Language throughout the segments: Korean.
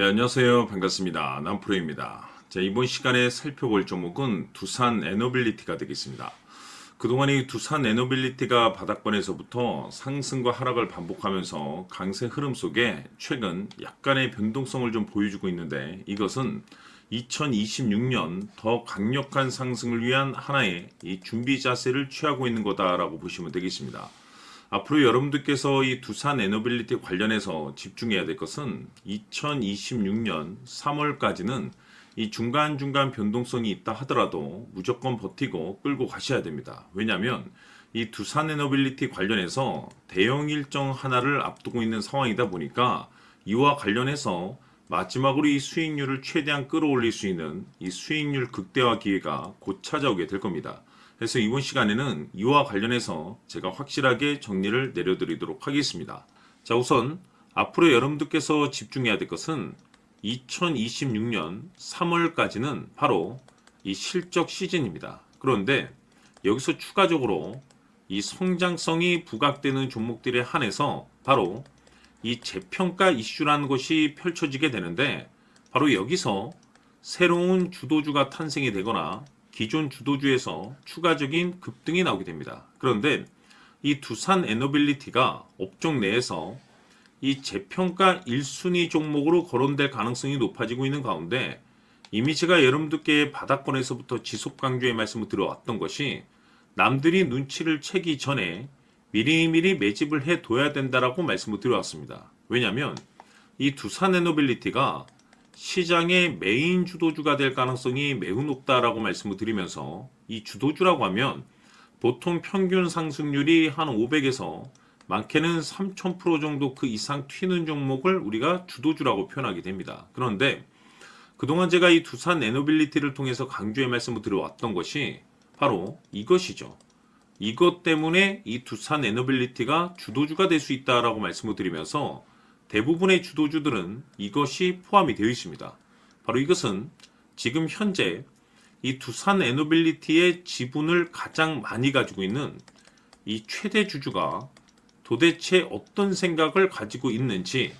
네, 안녕하세요. 반갑습니다. 남프로입니다. 자, 이번 시간에 살펴볼 종목은 두산 에너빌리티가 되겠습니다. 그동안 이 두산 에너빌리티가 바닥권에서부터 상승과 하락을 반복하면서 강세 흐름 속에 최근 약간의 변동성을 좀 보여주고 있는데, 이것은 2026년 더 강력한 상승을 위한 하나의 이 준비 자세를 취하고 있는 거다라고 보시면 되겠습니다. 앞으로 여러분들께서 이 두산 에너빌리티 관련해서 집중해야 될 것은 2026년 3월까지는 이 중간중간 변동성이 있다 하더라도 무조건 버티고 끌고 가셔야 됩니다. 왜냐하면 이 두산 에너빌리티 관련해서 대형 일정 하나를 앞두고 있는 상황이다 보니까 이와 관련해서 마지막으로 이 수익률을 최대한 끌어올릴 수 있는 이 수익률 극대화 기회가 곧 찾아오게 될 겁니다. 그래서 이번 시간에는 이와 관련해서 제가 확실하게 정리를 내려드리도록 하겠습니다. 자, 우선 앞으로 여러분들께서 집중해야 될 것은 2026년 3월까지는 바로 이 실적 시즌입니다. 그런데 여기서 추가적으로 이 성장성이 부각되는 종목들에 한해서 바로 이 재평가 이슈라는 것이 펼쳐지게 되는데, 바로 여기서 새로운 주도주가 탄생이 되거나 기존 주도주에서 추가적인 급등이 나오게 됩니다. 그런데 이 두산 에너빌리티가 업종 내에서 이 재평가 1순위 종목으로 거론될 가능성이 높아지고 있는 가운데, 이미 제가 여러분들께 바닥권에서부터 지속 강조의 말씀을 드려왔던 것이 남들이 눈치를 채기 전에 미리미리 매집을 해둬야 된다라고 말씀을 드려왔습니다. 왜냐하면 이 두산 에너빌리티가 시장의 메인 주도주가 될 가능성이 매우 높다라고 말씀을 드리면서, 이 주도주라고 하면 보통 평균 상승률이 한 500에서 많게는 3000% 정도 그 이상 튀는 종목을 우리가 주도주라고 표현하게 됩니다. 그런데 그동안 제가 이 두산 에너빌리티를 통해서 강조의 말씀을 드려왔던 것이 바로 이것이죠. 이것 때문에 이 두산 에너빌리티가 주도주가 될 수 있다라고 말씀을 드리면서 대부분의 주도주들은 이것이 포함이 되어 있습니다. 바로 이것은 지금 현재 이 두산 에너빌리티의 지분을 가장 많이 가지고 있는 이 최대 주주가 도대체 어떤 생각을 가지고 있는지,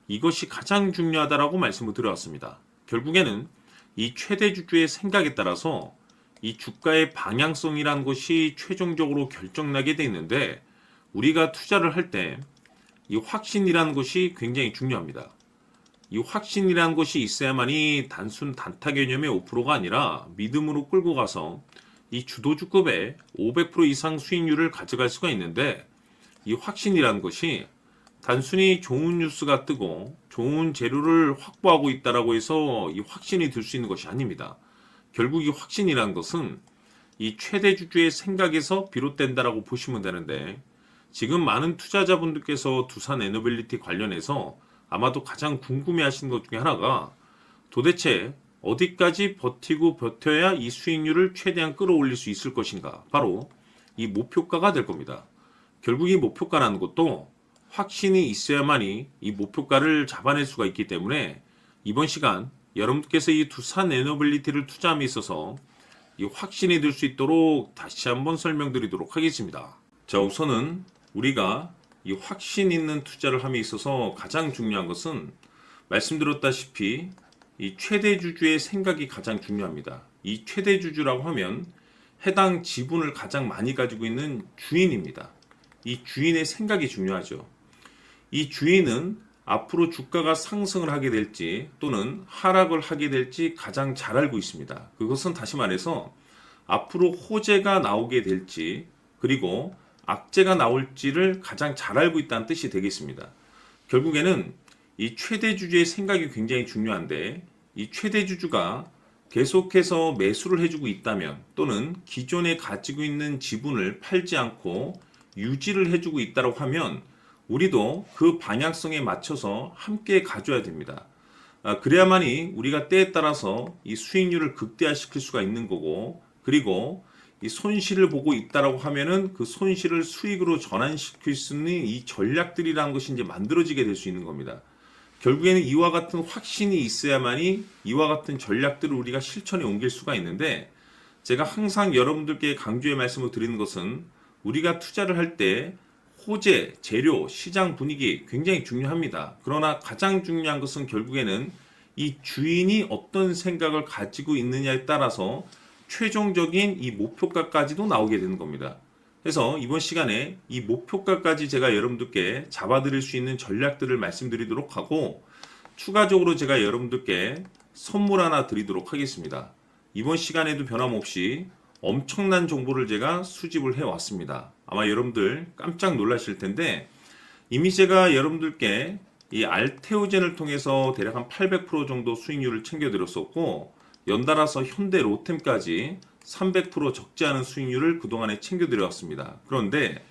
이것이 가장 중요하다라고 말씀을 드려왔습니다. 결국에는 이 최대 주주의 생각에 따라서 이 주가의 방향성이라는 것이 최종적으로 결정나게 돼 있는데, 우리가 투자를 할 때 이 확신이라는 것이 굉장히 중요합니다. 이 확신이라는 것이 있어야만이 단순 단타 개념의 5%가 아니라 믿음으로 끌고 가서 이 주도주급의 500% 이상 수익률을 가져갈 수가 있는데, 이 확신이라는 것이 단순히 좋은 뉴스가 뜨고 좋은 재료를 확보하고 있다라고 해서 이 확신이 들 수 있는 것이 아닙니다. 결국 이 확신이라는 것은 이 최대 주주의 생각에서 비롯된다라고 보시면 되는데, 지금 많은 투자자분들께서 두산 에너빌리티 관련해서 아마도 가장 궁금해하시는 것 중에 하나가 도대체 어디까지 버티고 버텨야 이 수익률을 최대한 끌어올릴 수 있을 것인가, 바로 이 목표가가 될 겁니다. 결국 이 목표가라는 것도 확신이 있어야만이 이 목표가를 잡아낼 수가 있기 때문에, 이번 시간 여러분께서 이 두산 에너빌리티를 투자함에 있어서 이 확신이 들 수 있도록 다시 한번 설명드리도록 하겠습니다. 자, 우선은 우리가 이 확신 있는 투자를 함에 있어서 가장 중요한 것은 말씀드렸다시피 이 최대 주주의 생각이 가장 중요합니다. 이 최대 주주라고 하면 해당 지분을 가장 많이 가지고 있는 주인입니다. 이 주인의 생각이 중요하죠. 이 주인은 앞으로 주가가 상승을 하게 될지 또는 하락을 하게 될지 가장 잘 알고 있습니다. 그것은 다시 말해서 앞으로 호재가 나오게 될지 그리고 악재가 나올지를 가장 잘 알고 있다는 뜻이 되겠습니다. 결국에는 이 최대 주주의 생각이 굉장히 중요한데, 이 최대 주주가 계속해서 매수를 해주고 있다면 또는 기존에 가지고 있는 지분을 팔지 않고 유지를 해주고 있다고 하면 우리도 그 방향성에 맞춰서 함께 가져야 됩니다. 그래야만이 우리가 때에 따라서 이 수익률을 극대화시킬 수가 있는 거고, 그리고 이 손실을 보고 있다라고 하면은 그 손실을 수익으로 전환시킬 수 있는 이 전략들이라는 것이 이제 만들어지게 될 수 있는 겁니다. 결국에는 이와 같은 확신이 있어야만이 이와 같은 전략들을 우리가 실천에 옮길 수가 있는데, 제가 항상 여러분들께 강조의 말씀을 드리는 것은 우리가 투자를 할 때 호재, 재료, 시장 분위기 굉장히 중요합니다. 그러나 가장 중요한 것은 결국에는 이 주인이 어떤 생각을 가지고 있느냐에 따라서 최종적인 이 목표가까지도 나오게 되는 겁니다. 그래서 이번 시간에 이 목표가까지 제가 여러분들께 잡아드릴 수 있는 전략들을 말씀드리도록 하고, 추가적으로 제가 여러분들께 선물 하나 드리도록 하겠습니다. 이번 시간에도 변함없이 엄청난 정보를 제가 수집을 해왔습니다. 아마 여러분들 깜짝 놀라실 텐데, 이미 제가 여러분들께 이 알테오젠을 통해서 대략 한 800% 정도 수익률을 챙겨드렸었고, 연달아서 현대 로템까지 300% 적지 않은 수익률을 그동안에 챙겨드렸습니다. 그런데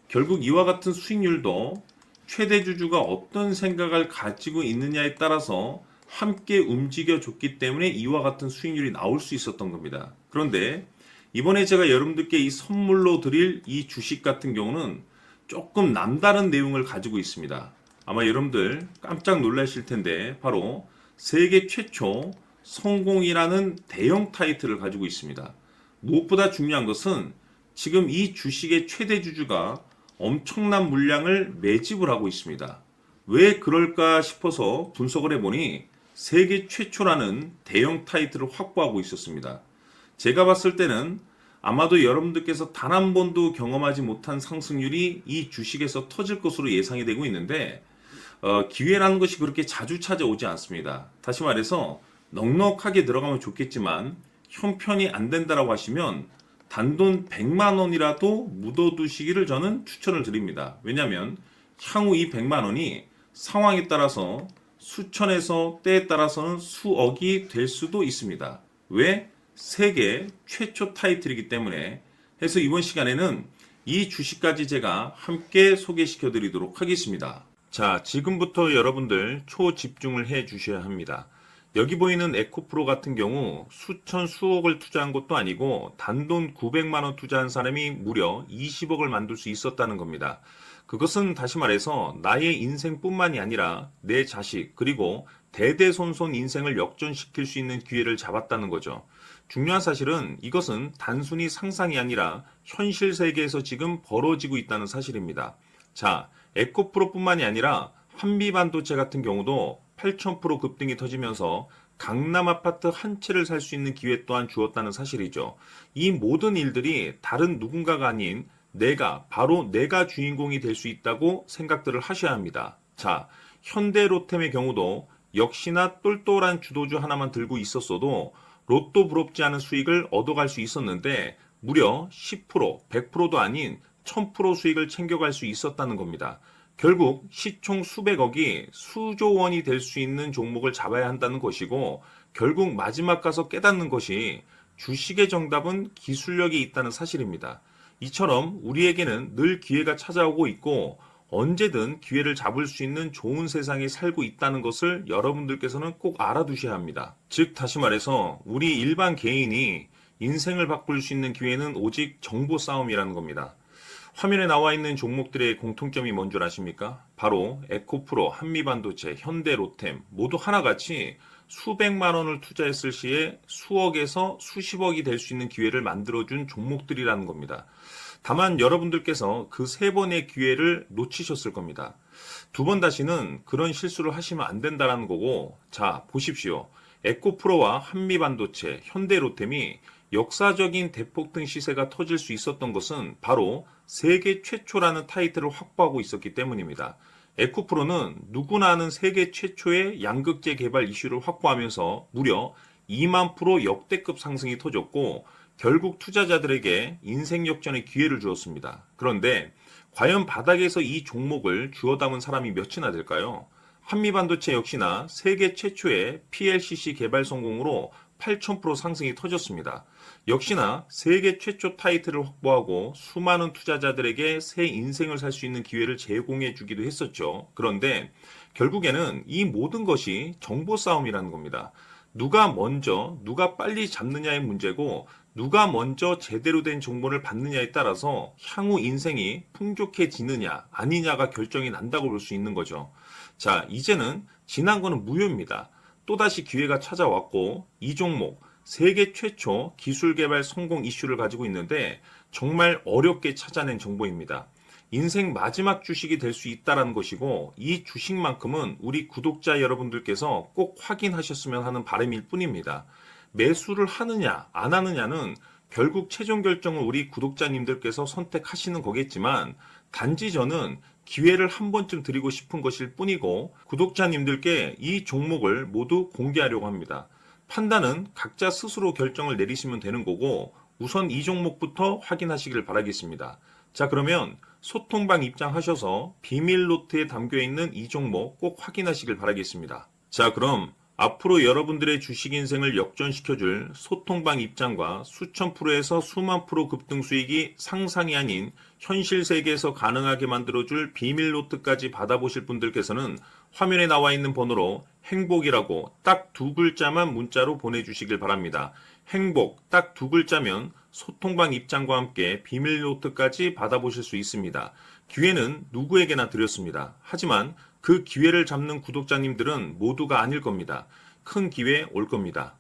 결국 이와 같은 수익률도 최대 주주가 어떤 생각을 가지고 있느냐에 따라서 함께 움직여줬기 때문에 이와 같은 수익률이 나올 수 있었던 겁니다. 그런데 이번에 제가 여러분들께 이 선물로 드릴 이 주식 같은 경우는 조금 남다른 내용을 가지고 있습니다. 아마 여러분들 깜짝 놀라실 텐데, 바로 세계 최초 성공이라는 대형 타이틀을 가지고 있습니다. 무엇보다 중요한 것은 지금 이 주식의 최대 주주가 엄청난 물량을 매집을 하고 있습니다. 왜 그럴까 싶어서 분석을 해보니 세계 최초라는 대형 타이틀을 확보하고 있었습니다. 제가 봤을 때는 아마도 여러분들께서 단 한 번도 경험하지 못한 상승률이 이 주식에서 터질 것으로 예상이 되고 있는데, 기회라는 것이 그렇게 자주 찾아오지 않습니다. 다시 말해서 넉넉하게 들어가면 좋겠지만 형편이 안 된다라고 하시면 단돈 100만 원이라도 묻어두시기를 저는 추천을 드립니다. 왜냐하면 향후 이 100만 원이 상황에 따라서 수천에서 때에 따라서는 수억이 될 수도 있습니다. 왜? 세계 최초 타이틀이기 때문에. 해서 이번 시간에는 이 주식까지 제가 함께 소개시켜 드리도록 하겠습니다. 자, 지금부터 여러분들 초집중을 해 주셔야 합니다. 여기 보이는 에코프로 같은 경우 수천 수억을 투자한 것도 아니고 단돈 900만 원 투자한 사람이 무려 20억을 만들 수 있었다는 겁니다. 그것은 다시 말해서 나의 인생뿐만이 아니라 내 자식 그리고 대대손손 인생을 역전시킬 수 있는 기회를 잡았다는 거죠. 중요한 사실은 이것은 단순히 상상이 아니라 현실 세계에서 지금 벌어지고 있다는 사실입니다. 자, 에코프로뿐만이 아니라 한미반도체 같은 경우도 8,000% 급등이 터지면서 강남 아파트 한 채를 살 수 있는 기회 또한 주었다는 사실이죠. 이 모든 일들이 다른 누군가가 아닌 바로 내가 주인공이 될 수 있다고 생각들을 하셔야 합니다. 자, 현대로템의 경우도 역시나 똘똘한 주도주 하나만 들고 있었어도 로또 부럽지 않은 수익을 얻어갈 수 있었는데 무려 10%, 100%도 아닌 1000% 수익을 챙겨갈 수 있었다는 겁니다. 결국 시총 수백억이 수조 원이 될 수 있는 종목을 잡아야 한다는 것이고, 결국 마지막 가서 깨닫는 것이 주식의 정답은 기술력이 있다는 사실입니다. 이처럼 우리에게는 늘 기회가 찾아오고 있고 언제든 기회를 잡을 수 있는 좋은 세상에 살고 있다는 것을 여러분들께서는 꼭 알아두셔야 합니다. 즉 다시 말해서 우리 일반 개인이 인생을 바꿀 수 있는 기회는 오직 정보 싸움이라는 겁니다. 화면에 나와 있는 종목들의 공통점이 뭔 줄 아십니까? 바로 에코프로, 한미반도체, 현대로템 모두 하나같이 수백만 원을 투자했을 시에 수억에서 수십억이 될 수 있는 기회를 만들어준 종목들이라는 겁니다. 다만 여러분들께서 그 세 번의 기회를 놓치셨을 겁니다. 두 번 다시는 그런 실수를 하시면 안 된다는 거고, 자 보십시오. 에코프로와 한미반도체, 현대로템이 역사적인 대폭등 시세가 터질 수 있었던 것은 바로 세계 최초라는 타이틀을 확보하고 있었기 때문입니다. 에코프로는 누구나 아는 세계 최초의 양극재 개발 이슈를 확보하면서 무려 2만 프로 역대급 상승이 터졌고 결국 투자자들에게 인생 역전의 기회를 주었습니다. 그런데 과연 바닥에서 이 종목을 주워 담은 사람이 몇이나 될까요? 한미반도체 역시나 세계 최초의 PLCC 개발 성공으로 8,000% 상승이 터졌습니다. 역시나 세계 최초 타이틀을 확보하고 수많은 투자자들에게 새 인생을 살 수 있는 기회를 제공해 주기도 했었죠. 그런데 결국에는 이 모든 것이 정보 싸움이라는 겁니다. 누가 먼저, 누가 빨리 잡느냐의 문제고 누가 먼저 제대로 된 정보를 받느냐에 따라서 향후 인생이 풍족해지느냐 아니냐가 결정이 난다고 볼 수 있는 거죠. 자, 이제는 지난 거는 무효입니다. 또다시 기회가 찾아왔고 이 종목 세계 최초 기술 개발 성공 이슈를 가지고 있는데 정말 어렵게 찾아낸 정보입니다. 인생 마지막 주식이 될 수 있다라는 것이고 이 주식만큼은 우리 구독자 여러분들께서 꼭 확인하셨으면 하는 바람일 뿐입니다. 매수를 하느냐 안 하느냐는 결국 최종 결정을 우리 구독자님들께서 선택하시는 거겠지만 단지 저는 기회를 한 번쯤 드리고 싶은 것일 뿐이고 구독자님들께 이 종목을 모두 공개하려고 합니다. 판단은 각자 스스로 결정을 내리시면 되는 거고 우선 이 종목부터 확인하시길 바라겠습니다. 자, 그러면 소통방 입장하셔서 비밀 노트에 담겨 있는 이 종목 꼭 확인하시길 바라겠습니다. 자, 그럼 앞으로 여러분들의 주식 인생을 역전시켜줄 소통방 입장과 수천 프로에서 수만 프로 급등 수익이 상상이 아닌 현실 세계에서 가능하게 만들어줄 비밀 노트까지 받아보실 분들께서는 화면에 나와 있는 번호로 행복이라고 딱 두 글자만 문자로 보내주시길 바랍니다. 행복 딱 두 글자면 소통방 입장과 함께 비밀 노트까지 받아보실 수 있습니다. 기회는 누구에게나 드렸습니다. 하지만 그 기회를 잡는 구독자님들은 모두가 아닐 겁니다. 큰 기회 올 겁니다.